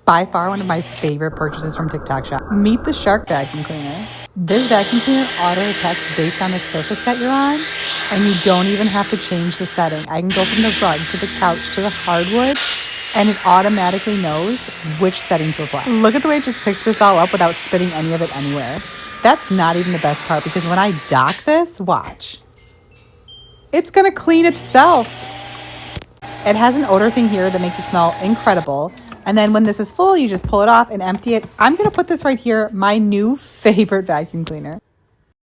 By far one of my favorite purchases from TikTok Shop. Meet the Shark vacuum cleaner. This vacuum cleaner auto detects based on the surface that you're on, and you don't even have to change the setting. I can go from the rug to the couch to the hardwood, and it automatically knows which setting to apply. Look at the way it just picks this all up without spitting any of it anywhere. That's not even the best part, because when I dock this, watch. It's gonna clean itself. It has an odor thing here that makes it smell incredible. And then when this is full, you just pull it off and empty it. I'm gonna put this right here, my new favorite vacuum cleaner.